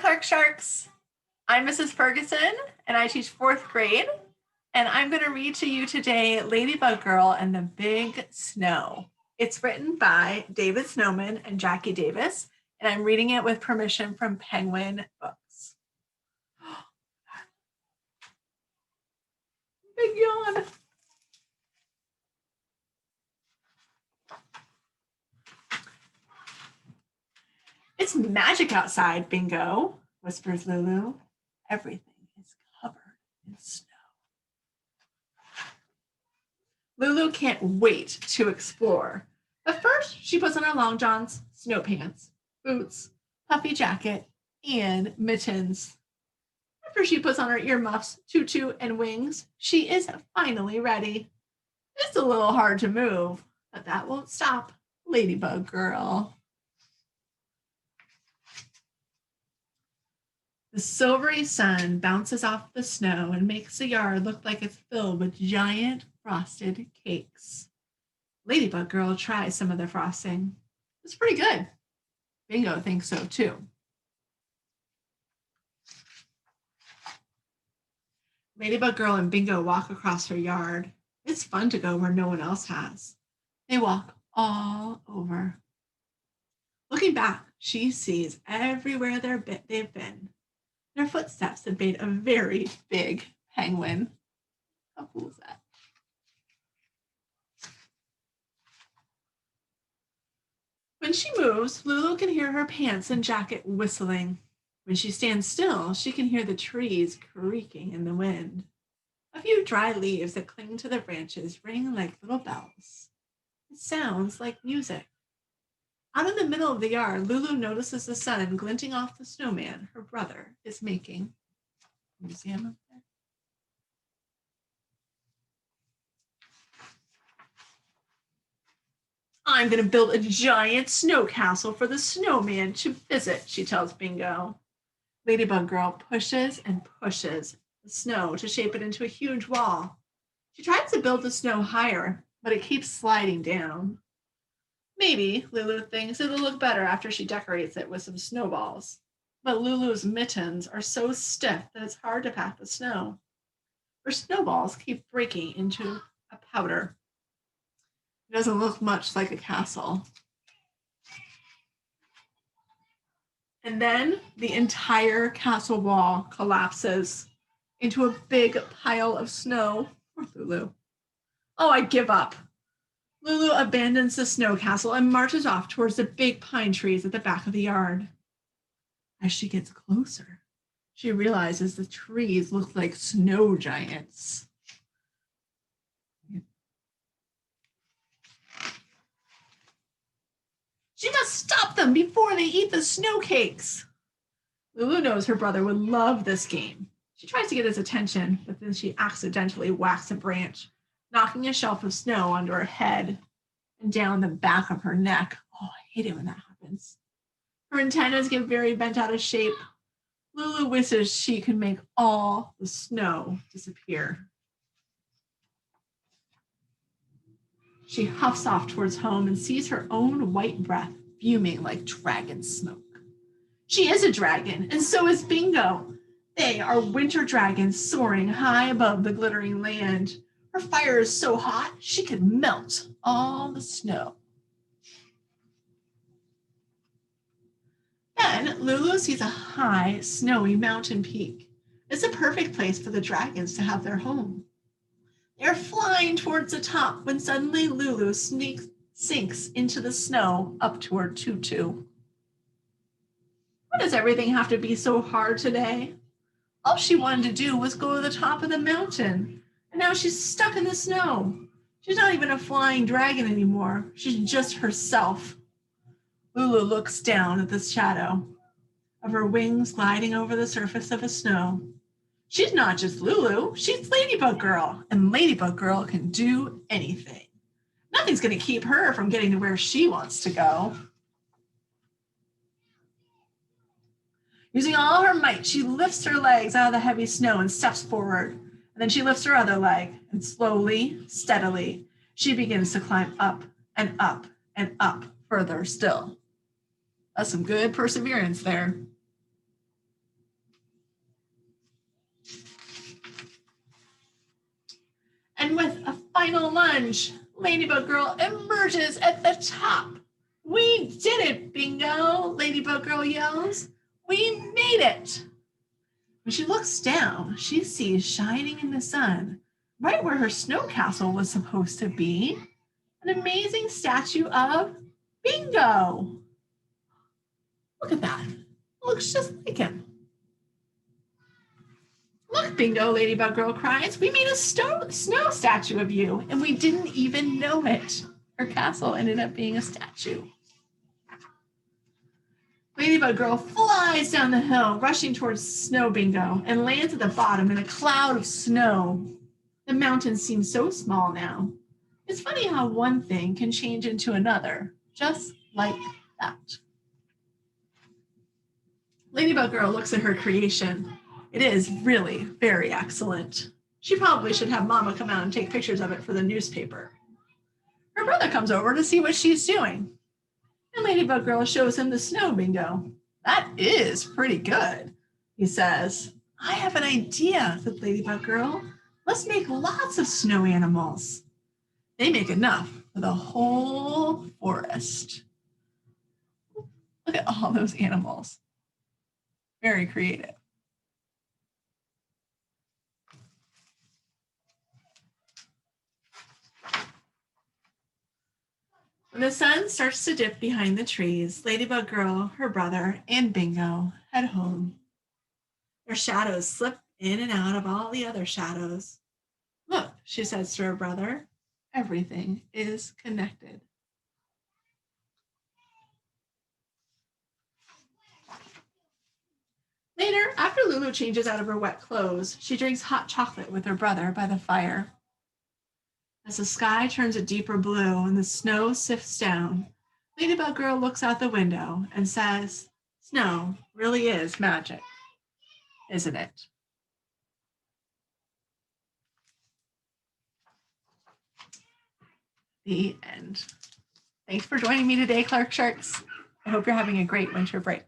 Clark Sharks. I'm Mrs. Ferguson, and I teach fourth grade. And I'm going to read to you today Ladybug Girl and the Big Snow. It's written by David Snowman and Jackie Davis, and I'm reading it with permission from Penguin Books. Big yawn. It's magic outside, Bingo, whispers Lulu. Everything is covered in snow. Lulu can't wait to explore. But first, she puts on her long johns, snow pants, boots, puffy jacket, and mittens. After she puts on her earmuffs, tutu, and wings, she is finally ready. It's a little hard to move, but that won't stop Ladybug Girl. The silvery sun bounces off the snow and makes the yard look like it's filled with giant frosted cakes. Ladybug Girl tries some of the frosting. It's pretty good. Bingo thinks so too. Ladybug Girl and Bingo walk across her yard. It's fun to go where no one else has. They walk all over. Looking back, she sees everywhere they've been. Their footsteps have made a very big penguin. How cool is that? When she moves, Lulu can hear her pants and jacket whistling. When she stands still, she can hear the trees creaking in the wind. A few dry leaves that cling to the branches ring like little bells. It sounds like music. Out in the middle of the yard, Lulu notices the sun glinting off the snowman her brother is making. Can you see him up there? I'm going to build a giant snow castle for the snowman to visit, she tells Bingo. Ladybug Girl pushes and pushes the snow to shape it into a huge wall. She tries to build the snow higher, but it keeps sliding down. Maybe, Lulu thinks, it'll look better after she decorates it with some snowballs. But Lulu's mittens are so stiff that it's hard to pack the snow. Her snowballs keep breaking into a powder. It doesn't look much like a castle. And then the entire castle wall collapses into a big pile of snow for Lulu. Oh, I give up. Lulu abandons the snow castle and marches off towards the big pine trees at the back of the yard. As she gets closer, she realizes the trees look like snow giants. She must stop them before they eat the snow cakes. Lulu knows her brother would love this game. She tries to get his attention, but then she accidentally whacks a branch, knocking a shelf of snow onto her head and down the back of her neck. Oh, I hate it when that happens. Her antennas get very bent out of shape. Lulu wishes she could make all the snow disappear. She huffs off towards home and sees her own white breath fuming like dragon smoke. She is a dragon, and so is Bingo. They are winter dragons soaring high above the glittering land. Her fire is so hot, she could melt all the snow. Then Lulu sees a high, snowy mountain peak. It's a perfect place for the dragons to have their home. They're flying towards the top when suddenly Lulu sinks into the snow up to her tutu. Why does everything have to be so hard today? All she wanted to do was go to the top of the mountain. And now she's stuck in the snow. She's not even a flying dragon anymore. She's just herself. Lulu looks down at the shadow of her wings gliding over the surface of the snow. She's not just Lulu, she's Ladybug Girl, and Ladybug Girl can do anything. Nothing's going to keep her from getting to where she wants to go. Using all her might, she lifts her legs out of the heavy snow and steps forward. And then she lifts her other leg, and slowly, steadily, she begins to climb up and up and up further still. That's some good perseverance there. final lunge. Ladybug Girl emerges at the top. We did it, Bingo, Ladybug Girl yells. We made it. When she looks down, she sees shining in the sun, right where her snow castle was supposed to be, an amazing statue of Bingo. Look at that. It looks just like him. Look, Bingo, Ladybug Girl cries. We made a snow statue of you, and we didn't even know it. Her castle ended up being a statue. Ladybug Girl flies down the hill, rushing towards Snow Bingo, and lands at the bottom in a cloud of snow. The mountain seems so small now. It's funny how one thing can change into another, just like that. Ladybug Girl looks at her creation. It is really very excellent. She probably should have Mama come out and take pictures of it for the newspaper. Her brother comes over to see what she's doing. And Ladybug Girl shows him the snow bingo. That is pretty good, he says. I have an idea, said Ladybug Girl. Let's make lots of snow animals. They make enough for the whole forest. Look at all those animals. Very creative. When the sun starts to dip behind the trees, Ladybug Girl, her brother, and Bingo head home. Their shadows slip in and out of all the other shadows. Look, she says to her brother, everything is connected. Later, after Lulu changes out of her wet clothes, she drinks hot chocolate with her brother by the fire. As the sky turns a deeper blue and the snow sifts down, Ladybug Girl looks out the window and says, snow really is magic, isn't it? The end. Thanks for joining me today, Clark Sharks. I hope you're having a great winter break.